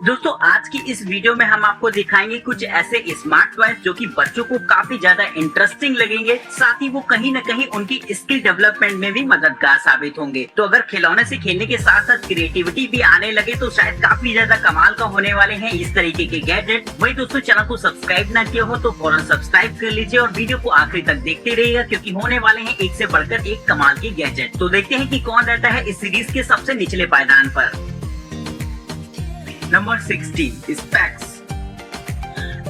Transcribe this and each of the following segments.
दोस्तों आज की इस वीडियो में हम आपको दिखाएंगे कुछ ऐसे स्मार्ट टॉयज जो कि बच्चों को काफी ज्यादा इंटरेस्टिंग लगेंगे, साथ ही वो कहीं न कहीं उनकी स्किल डेवलपमेंट में भी मददगार साबित होंगे। तो अगर खिलौने से खेलने के साथ साथ क्रिएटिविटी भी आने लगे तो शायद काफी ज्यादा कमाल का होने वाले हैं इस तरीके के गैजेट। वही दोस्तों चैनल को सब्सक्राइब ना किया हो तो फौरन सब्सक्राइब कर लीजिए और वीडियो को आखिरी तक देखते रहिएगा, क्योंकि होने वाले हैं एक से बढ़कर एक कमाल के गैजेट। तो देखते हैं कि कौन रहता है इस सीरीज के सबसे निचले पायदान पर। Number 16 specs.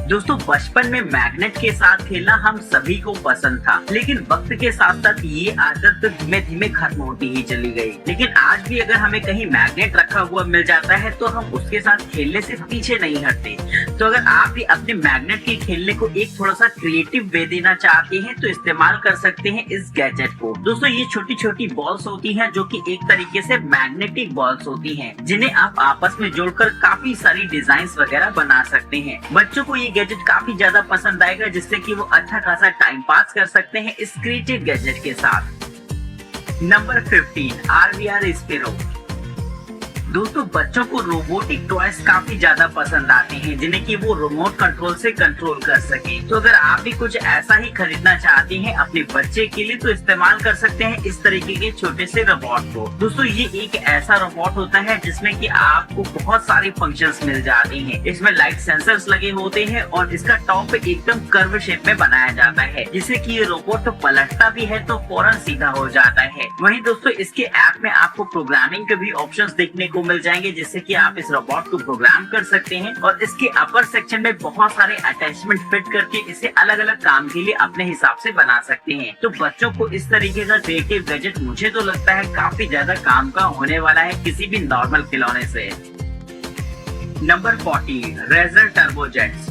दोस्तों बचपन में मैग्नेट के साथ खेलना हम सभी को पसंद था, लेकिन वक्त के साथ साथ ये आदत धीमे धीमे खत्म होती ही चली गई। लेकिन आज भी अगर हमें कहीं मैग्नेट रखा हुआ मिल जाता है तो हम उसके साथ खेलने से पीछे नहीं हटते। तो अगर आप भी अपने मैग्नेट के खेलने को एक थोड़ा सा क्रिएटिव वे देना चाहते हैं तो इस्तेमाल कर सकते हैं इस गैजेट को। दोस्तों ये छोटी छोटी बॉल्स होती हैं जो कि एक तरीके से मैग्नेटिक बॉल्स होती हैं, जिन्हें आप आपस में जोड़कर काफी सारी डिजाइन्स वगैरह बना सकते हैं। बच्चों को ये गैजेट काफी ज्यादा पसंद आएगा, जिससे कि वो अच्छा खासा टाइम पास कर सकते हैं इस क्रिएटिव गैजेट के साथ। Number 15 RVR sparrow. दोस्तों बच्चों को रोबोटिक टॉयज काफी ज्यादा पसंद आते हैं, जिन्हें कि वो रिमोट कंट्रोल से कंट्रोल कर सके। तो अगर आप भी कुछ ऐसा ही खरीदना चाहते हैं अपने बच्चे के लिए तो इस्तेमाल कर सकते हैं इस तरीके के छोटे से रोबोट को। दोस्तों ये एक ऐसा रोबोट होता है जिसमें कि आपको बहुत सारे फंक्शंस मिल जाते हैं। इसमें लाइट सेंसर्स लगे होते हैं और इसका टॉप एकदम कर्व शेप में बनाया जाता है, जिससे कि ये रोबोट तो पलटता भी है तो फौरन सीधा हो जाता है। वहीं दोस्तों इसके ऐप में आपको प्रोग्रामिंग के भी ऑप्शंस देखने को मिल जाएंगे, जिससे कि आप इस रोबोट को प्रोग्राम कर सकते हैं और इसके अपर सेक्शन में बहुत सारे अटैचमेंट फिट करके इसे अलग अलग काम के लिए अपने हिसाब से बना सकते हैं। तो बच्चों को इस तरीके का क्रिएटिव गैजेट मुझे तो लगता है काफी ज्यादा काम का होने वाला है किसी भी नॉर्मल खिलौने से। Number 14 razor turbo jets.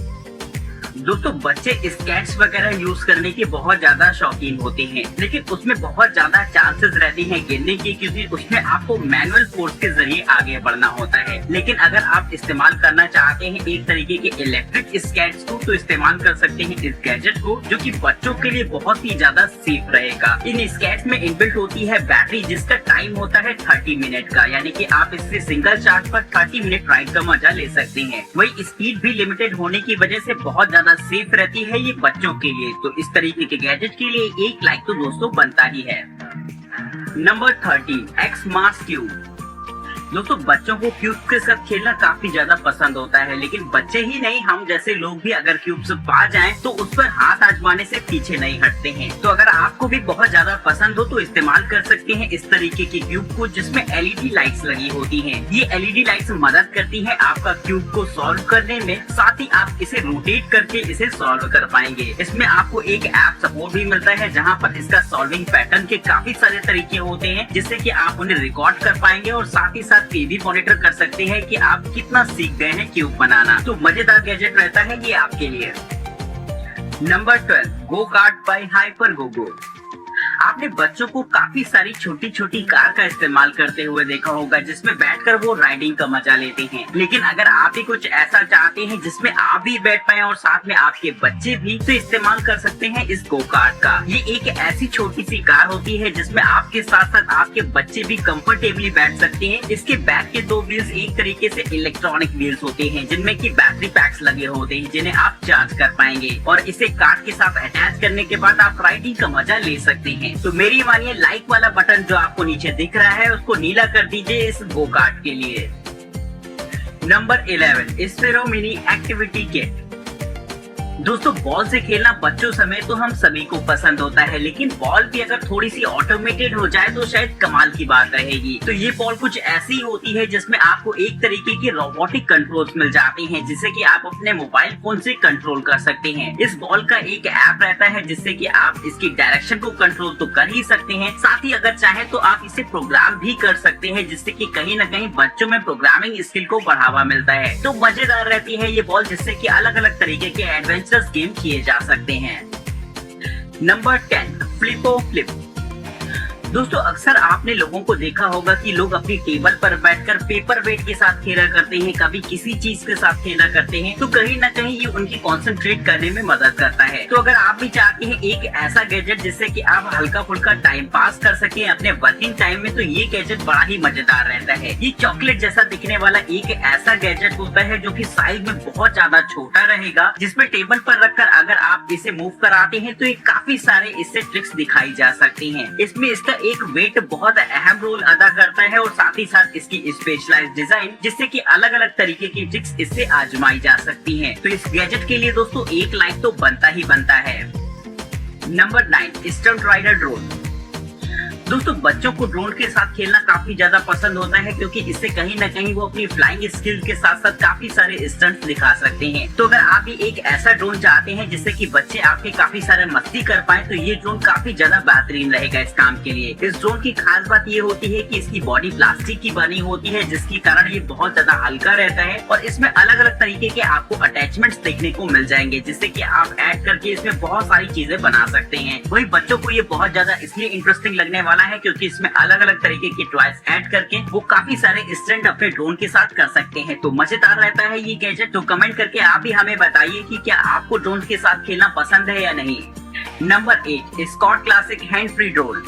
दोस्तों बच्चे स्केट्स वगैरह यूज करने के बहुत ज्यादा शौकीन होते हैं, लेकिन उसमें बहुत ज्यादा चांसेस रहती हैं गिरने की, क्योंकि उसमें आपको मैनुअल फोर्स के जरिए आगे बढ़ना होता है। लेकिन अगर आप इस्तेमाल करना चाहते हैं एक तरीके के इलेक्ट्रिक स्केट्स को तो इस्तेमाल कर सकते हैं इस गैजेट को, जो कि बच्चों के लिए बहुत ही ज्यादा सेफ रहेगा। इन स्केट्स में इनबिल्ट होती है बैटरी, जिसका टाइम होता है 30 मिनट का, यानी कि आप इससे सिंगल चार्ज पर 30 मिनट राइड का मजा ले सकते हैं। वही स्पीड भी लिमिटेड होने की वजह से बहुत ज्यादा सेफ रहती है ये बच्चों के लिए। तो इस तरीके के गैजेट के लिए एक लाइक तो दोस्तों बनता ही है। Number 30 x Mars cube. दोस्तों बच्चों को क्यूब के साथ खेलना काफी ज्यादा पसंद होता है, लेकिन बच्चे ही नहीं हम जैसे लोग भी अगर क्यूब से पा जाएं तो उस पर हाथ आजमाने से पीछे नहीं हटते हैं। तो अगर आपको भी बहुत ज्यादा पसंद हो तो इस्तेमाल कर सकते हैं इस तरीके के क्यूब को, जिसमें LED लाइट्स लगी होती हैं। ये LED लाइट्स मदद करती है आपका क्यूब को सॉल्व करने में, साथ ही आप इसे रोटेट करके इसे सॉल्व कर पाएंगे। इसमें आपको एक ऐप सपोर्ट भी मिलता है जहाँ पर इसका सॉल्विंग पैटर्न के काफी सारे तरीके होते हैं, जिससे कि आप उन्हें रिकॉर्ड कर पाएंगे और साथ ही ये भी मॉनिटर कर सकते हैं कि आप कितना सीख गए हैं क्यूब बनाना। तो मजेदार गैजेट रहता है ये आपके लिए। Number 12 go kart by Hyper Gogo. आपने बच्चों को काफी सारी छोटी छोटी कार का इस्तेमाल करते हुए देखा होगा, जिसमें बैठकर वो राइडिंग का मजा लेते हैं। लेकिन अगर आप भी कुछ ऐसा चाहते हैं जिसमें आप भी बैठ पाए और साथ में आपके बच्चे भी, तो इस्तेमाल कर सकते हैं इस गो कार्ट का। ये एक ऐसी छोटी सी कार होती है जिसमें आपके साथ साथ आपके बच्चे भी कंफर्टेबली बैठ सकते हैं। इसके बैक के 2 व्हील्स एक तरीके से इलेक्ट्रॉनिक व्हील्स होते हैं, जिनमें की बैटरी पैक्स लगे होते हैं, जिन्हें आप चार्ज कर पाएंगे और इसे कार्ट के साथ अटैच करने के बाद आप राइडिंग का मजा ले सकते हैं। तो मेरी मानिए लाइक वाला बटन जो आपको नीचे दिख रहा है उसको नीला कर दीजिए इस गो कार्ट के लिए। Number 11 sparrow mini activity kit. दोस्तों बॉल से खेलना बच्चों समेत तो हम सभी को पसंद होता है, लेकिन बॉल भी अगर थोड़ी सी ऑटोमेटेड हो जाए तो शायद कमाल की बात रहेगी। तो ये बॉल कुछ ऐसी होती है जिसमें आपको एक तरीके के रोबोटिक कंट्रोल्स मिल जाते हैं, जिससे कि आप अपने मोबाइल फोन से कंट्रोल कर सकते हैं। इस बॉल का एक ऐप रहता है जिससे कि आप इसकी डायरेक्शन को कंट्रोल तो कर ही सकते हैं, साथ ही अगर चाहे तो आप इसे प्रोग्राम भी कर सकते हैं, जिससे कि कहीं न कहीं बच्चों में प्रोग्रामिंग स्किल को बढ़ावा मिलता है। तो मजेदार रहती है ये बॉल, जिससे कि अलग अलग तरीके के एडवेंचर गेम किए जा सकते हैं। Number 10 flippo flip. दोस्तों अक्सर आपने लोगों को देखा होगा कि लोग अपनी टेबल पर बैठकर पेपर वेट के साथ खेला करते हैं, कभी किसी चीज के साथ खेला करते हैं, तो कहीं ना कहीं ये उनकी कंसंट्रेट करने में मदद करता है। तो अगर आप भी चाहते हैं एक ऐसा गैजेट जिससे कि आप हल्का फुल्का टाइम पास कर सके अपने वर्किंग टाइम में, तो ये गैजेट बड़ा ही मजेदार रहता है। ये चॉकलेट जैसा दिखने वाला एक ऐसा गैजेट होता है जो कि साइज में बहुत ज्यादा छोटा रहेगा, जिसमें टेबल पर रखकर अगर आप इसे मूव कराते हैं तो ये काफी सारे इससे ट्रिक्स दिखाई जा सकती हैं। इसमें इसका एक वेट बहुत अहम रोल अदा करता है और साथ ही साथ इसकी स्पेशलाइज्ड डिजाइन, जिससे कि अलग अलग तरीके की ट्रिक्स इससे आजमाई जा सकती हैं। तो इस गैजेट के लिए दोस्तों एक लाइक तो बनता ही बनता है। Number 9, stunt rider drone. दोस्तों बच्चों को ड्रोन के साथ खेलना काफी ज्यादा पसंद होता है, क्योंकि इससे कहीं न कहीं वो अपनी फ्लाइंग स्किल के साथ साथ काफी सारे स्टंट्स दिखा सकते हैं। तो अगर आप भी एक ऐसा ड्रोन चाहते हैं जिससे कि बच्चे आपके काफी सारे मस्ती कर पाए, तो ये ड्रोन काफी ज्यादा बेहतरीन रहेगा इस काम के लिए। इस ड्रोन की खास बात ये होती है कि इसकी बॉडी प्लास्टिक की बनी होती है, जिसके कारण ये बहुत ज्यादा हल्का रहता है और इसमें अलग अलग तरीके के आपको अटैचमेंट्स देखने को मिल जाएंगे, जिससे कि आप ऐड करके इसमें बहुत सारी चीजें बना सकते हैं। वही बच्चों को ये बहुत ज्यादा इसलिए इंटरेस्टिंग लगने वाला है क्योंकि इसमें अलग अलग तरीके के टॉयज ऐड करके वो काफी सारे स्टंट अपने ड्रोन के साथ कर सकते हैं। तो मजेदार रहता है ये गैजेट। तो कमेंट करके आप भी हमें बताइए कि क्या आपको ड्रोन के साथ खेलना पसंद है या नहीं। Number 8, Scott classic hand free drone.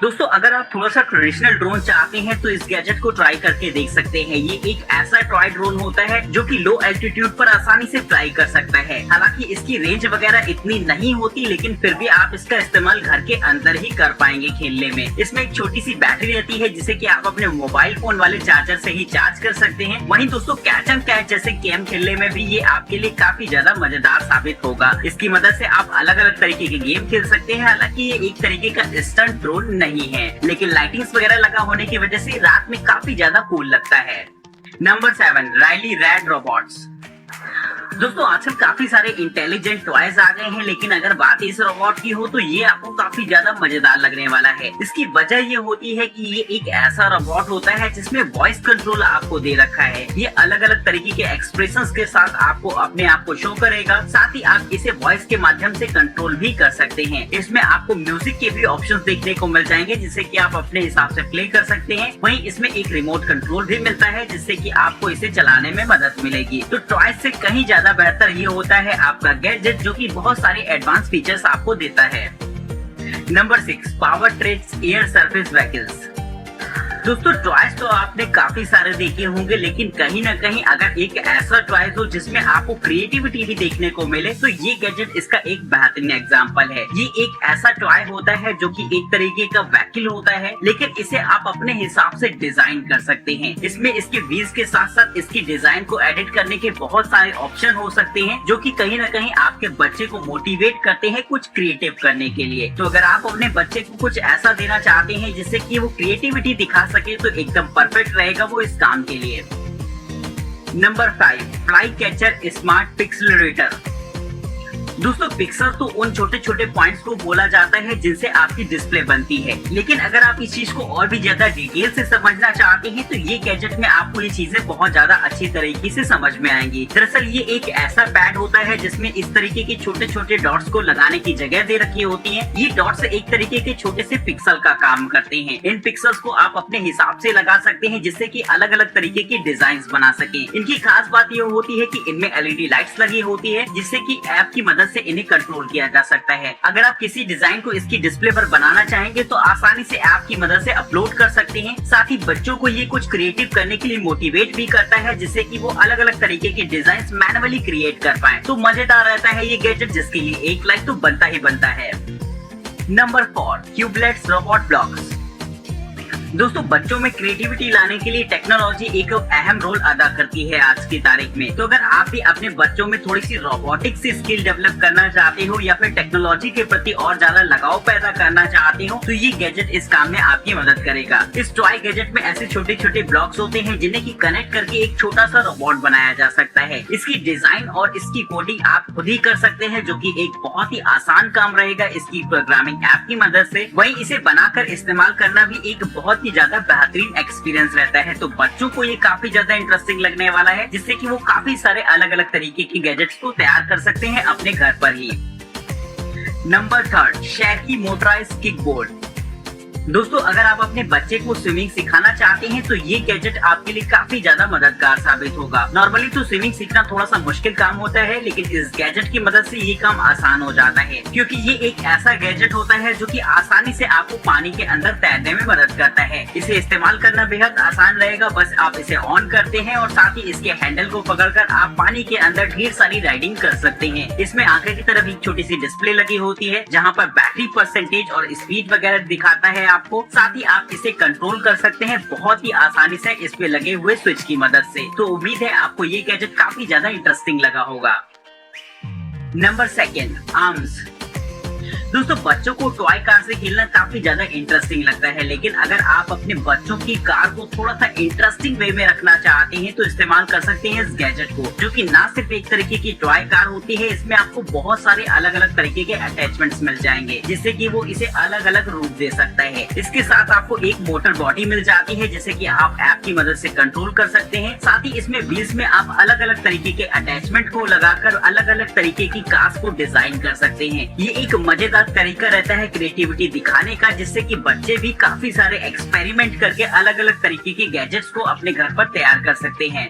दोस्तों अगर आप थोड़ा सा ट्रेडिशनल ड्रोन चाहते हैं तो इस गैजेट को ट्राई करके देख सकते हैं। ये एक ऐसा टॉय ड्रोन होता है जो कि लो एल्टीट्यूड पर आसानी से फ्लाई कर सकता है। हालांकि इसकी रेंज वगैरह इतनी नहीं होती, लेकिन फिर भी आप इसका इस्तेमाल घर के अंदर ही कर पाएंगे खेलने में। इसमें एक छोटी सी बैटरी रहती है जिसे कि आप अपने मोबाइल फोन वाले चार्जर से ही चार्ज कर सकते हैं। वहीं दोस्तों कैच एंड कैच जैसे गेम खेलने में भी ये आपके लिए काफी ज्यादा मजेदार साबित होगा। इसकी मदद से आप अलग अलग तरीके के गेम खेल सकते हैं। हालांकि ये एक तरीके का स्टंट ड्रोन नहीं है, लेकिन लाइटिंग्स वगैरह लगा होने की वजह से रात में काफी ज्यादा कूल लगता है। Number 7, Riley rad robots. दोस्तों आजकल काफी सारे इंटेलिजेंट टॉयज आ गए हैं, लेकिन अगर बात इस रोबोट की हो तो ये आपको काफी ज्यादा मजेदार लगने वाला है। इसकी वजह ये होती है कि ये एक ऐसा रोबोट होता है जिसमें वॉइस कंट्रोल आपको दे रखा है। ये अलग अलग तरीके के एक्सप्रेशंस के साथ आपको अपने आप को शो करेगा। साथ ही आप इसे वॉइस के माध्यम से कंट्रोल भी कर सकते हैं। इसमें आपको म्यूजिक के भी ऑप्शंस देखने को मिल जाएंगे, जिससे कि आप अपने हिसाब से प्ले कर सकते हैं। वहीं इसमें एक रिमोट कंट्रोल भी मिलता है, जिससे कि आपको इसे चलाने में मदद मिलेगी। तो टॉयज से कहीं ज्यादा बेहतर ये होता है आपका गैजेट, जो कि बहुत सारे एडवांस फीचर्स आपको देता है। Number 6, power treks air surface vehicles. दोस्तों टॉयज तो आपने काफी सारे देखे होंगे, लेकिन कहीं ना कहीं अगर एक ऐसा टॉयज हो जिसमें आपको क्रिएटिविटी भी देखने को मिले, तो ये गैजेट इसका एक बेहतरीन एग्जांपल है। ये एक ऐसा टॉय होता है जो कि एक तरीके का व्हीकल होता है, लेकिन इसे आप अपने हिसाब से डिजाइन कर सकते हैं। इसमें इसके व्हील्स के साथ साथ इसकी डिजाइन को एडिट करने के बहुत सारे ऑप्शन हो सकते हैं, जो कि कहीं ना कहीं आपके बच्चे को मोटिवेट करते हैं कुछ क्रिएटिव करने के लिए। तो अगर आप अपने बच्चे को कुछ ऐसा देना चाहते हैं जिससे कि वो क्रिएटिविटी दिखा सके, तो एकदम परफेक्ट रहेगा वो इस काम के लिए। Number 5, fly catcher smart pixelator. दोस्तों पिक्सल तो उन छोटे छोटे पॉइंट्स को बोला जाता है जिनसे आपकी डिस्प्ले बनती है, लेकिन अगर आप इस चीज को और भी ज्यादा डिटेल से समझना चाहते हैं तो ये गैजेट में आपको ये चीजें बहुत ज्यादा अच्छी तरीके से समझ में आएंगी। दरअसल ये एक ऐसा पैड होता है जिसमें इस तरीके के छोटे छोटे डॉट्स को लगाने की जगह दे रखी होती है। ये डॉट्स एक तरीके के छोटे से पिक्सल का काम करते हैं। इन पिक्सल्स को आप अपने हिसाब से लगा सकते हैं, जिससे कि अलग अलग तरीके की डिजाइन बना सके। इनकी खास बात ये होती है कि इनमें LED लाइट्स लगी होती है, जिससे कि ऐप की मदद से इन्हें कंट्रोल किया जा सकता है। अगर आप किसी डिजाइन को इसकी डिस्प्ले पर बनाना चाहेंगे तो आसानी से ऐप की मदद से अपलोड कर सकते हैं। साथ ही बच्चों को ये कुछ क्रिएटिव करने के लिए मोटिवेट भी करता है, जिससे कि वो अलग अलग तरीके के डिजाइन मैनुअली क्रिएट कर पाए। तो मजेदार रहता है ये गैजेट, जिसके लिए एक लाइक तो बनता ही बनता है। Number 4, cubelets robot blocks. दोस्तों बच्चों में क्रिएटिविटी लाने के लिए टेक्नोलॉजी एक अहम रोल अदा करती है आज की तारीख में। तो अगर आप भी अपने बच्चों में थोड़ी सी रोबोटिक्स से स्किल डेवलप करना चाहते हो या फिर टेक्नोलॉजी के प्रति और ज्यादा लगाव पैदा करना चाहते हो, तो ये गैजेट इस काम में आपकी मदद करेगा। इस टॉय गैजेट में ऐसे छोटे छोटे ब्लॉक्स होते हैं जिन्हें की कनेक्ट करके एक छोटा सा रोबोट बनाया जा सकता है। इसकी डिजाइन और इसकी कोडिंग आप खुद ही कर सकते हैं, जो की एक बहुत ही आसान काम रहेगा इसकी प्रोग्रामिंग ऐप की मदद से। वहीं इसे बनाकर इस्तेमाल करना भी एक बहुत ज्यादा बेहतरीन एक्सपीरियंस रहता है। तो बच्चों को ये काफी ज्यादा इंटरेस्टिंग लगने वाला है, जिससे कि वो काफी सारे अलग अलग तरीके की गैजेट्स को तैयार कर सकते हैं अपने घर पर ही। Number 3, shaky motorised kickboard. दोस्तों अगर आप अपने बच्चे को स्विमिंग सिखाना चाहते हैं तो ये गैजेट आपके लिए काफी ज्यादा मददगार साबित होगा। नॉर्मली तो स्विमिंग सीखना थोड़ा सा मुश्किल काम होता है, लेकिन इस गैजेट की मदद से ये काम आसान हो जाता है, क्योंकि ये एक ऐसा गैजेट होता है जो कि आसानी से आपको पानी के अंदर तैरने में मदद करता है। इसे इस्तेमाल करना बेहद आसान रहेगा। बस आप इसे ऑन करते हैं और साथ ही इसके हैंडल को पकड़कर आप पानी के अंदर ढेर सारी राइडिंग कर सकते हैं। इसमें आगे की तरफ एक छोटी सी डिस्प्ले लगी होती है जहाँ पर बैटरी परसेंटेज और स्पीड वगैरह दिखाता है आपको। साथ ही आप इसे कंट्रोल कर सकते हैं बहुत ही आसानी से इस पे लगे हुए स्विच की मदद से। तो उम्मीद है आपको ये गैजेट काफी ज्यादा इंटरेस्टिंग लगा होगा। Number 2, arms. दोस्तों बच्चों को टॉय कार से खेलना काफी ज्यादा इंटरेस्टिंग लगता है, लेकिन अगर आप अपने बच्चों की कार को थोड़ा सा इंटरेस्टिंग वे में रखना चाहते हैं तो इस्तेमाल कर सकते हैं इस गैजेट को, जो कि ना सिर्फ एक तरीके की टॉय कार होती है, इसमें आपको बहुत सारे अलग अलग तरीके के अटैचमेंट्स मिल जाएंगे जिससे कि वो इसे अलग अलग रूप दे सकता है। इसके साथ आपको एक मोटर बॉडी मिल जाती है जिसे कि आप ऐप की मदद से कंट्रोल कर सकते हैं। साथ ही इसमें व्हील्स में आप अलग अलग तरीके के अटैचमेंट को लगाकर अलग अलग तरीके की कार्स को डिजाइन कर सकते हैं। ये एक मजेदार तरीका रहता है क्रिएटिविटी दिखाने का, जिससे कि बच्चे भी काफी सारे एक्सपेरिमेंट करके अलग अलग तरीके के गैजेट्स को अपने घर पर तैयार कर सकते हैं।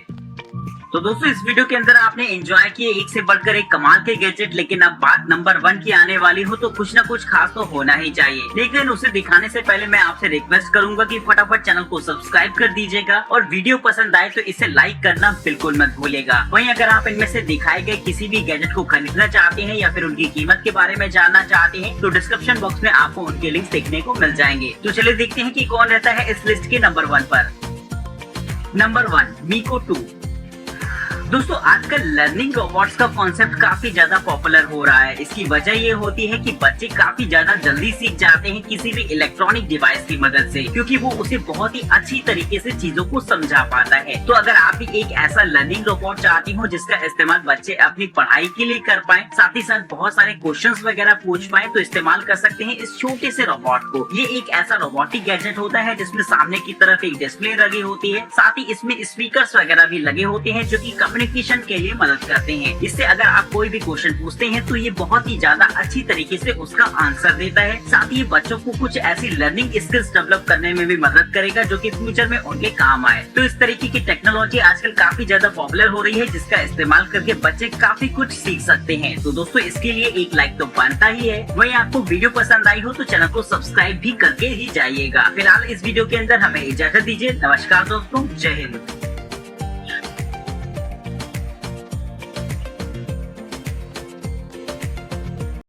तो दोस्तों इस वीडियो के अंदर आपने एंजॉय किए एक से बढ़कर एक कमाल के गैजेट, लेकिन अब बात नंबर 1 की आने वाली हो तो कुछ ना कुछ खास तो होना ही चाहिए। लेकिन उसे दिखाने से पहले मैं आपसे रिक्वेस्ट करूंगा कि फटाफट चैनल को सब्सक्राइब कर दीजिएगा और वीडियो पसंद आए तो इसे लाइक करना बिल्कुल मत भूलिएगा। वहीं अगर आप इनमें से दिखाए गए किसी भी गैजेट को खरीदना चाहते हैं या फिर उनकी कीमत के बारे में जानना चाहते हैं तो डिस्क्रिप्शन बॉक्स में आपको उनके लिंक देखने को मिल जाएंगे। तो चलिए देखते हैं कि कौन रहता है इस लिस्ट के नंबर 1 पर। नंबर 1, मीको 2। दोस्तों आजकल लर्निंग रोबोट्स का कॉन्सेप्ट काफी ज्यादा पॉपुलर हो रहा है। इसकी वजह ये होती है कि बच्चे काफी ज्यादा जल्दी सीख जाते हैं किसी भी इलेक्ट्रॉनिक डिवाइस की मदद से, क्योंकि वो उसे बहुत ही अच्छी तरीके से चीजों को समझा पाता है। तो अगर आप भी एक ऐसा लर्निंग रोबोट चाहती हो जिसका इस्तेमाल बच्चे अपनी पढ़ाई के लिए कर पाए, साथ ही साथ बहुत सारे क्वेश्चंस वगैरह पूछ पाए, तो इस्तेमाल कर सकते हैं इस छोटे से रोबोट को। ये एक ऐसा रोबोटिक गैजेट होता है जिसमें सामने की तरफ एक डिस्प्ले लगी होती है, साथ ही इसमें स्पीकर्स वगैरह भी लगे होते हैं जो कि कम्युनिकेशन के लिए मदद करते हैं। इससे अगर आप कोई भी क्वेश्चन पूछते हैं तो ये बहुत ही ज्यादा अच्छी तरीके से उसका आंसर देता है। साथ ही बच्चों को कुछ ऐसी लर्निंग स्किल्स डेवलप करने में भी मदद करेगा जो कि फ्यूचर में उनके काम आए। तो इस तरीके की टेक्नोलॉजी आजकल काफी ज्यादा पॉपुलर हो रही है, जिसका इस्तेमाल करके बच्चे काफी कुछ सीख सकते हैं। तो दोस्तों इसके लिए एक लाइक तो बनता ही है। वहीं आपको वीडियो पसंद आई हो तो चैनल को सब्सक्राइब भी करके ही जाइएगा। फिलहाल इस वीडियो के अंदर हमें इजाजत दीजिए। नमस्कार दोस्तों, जय हिंद।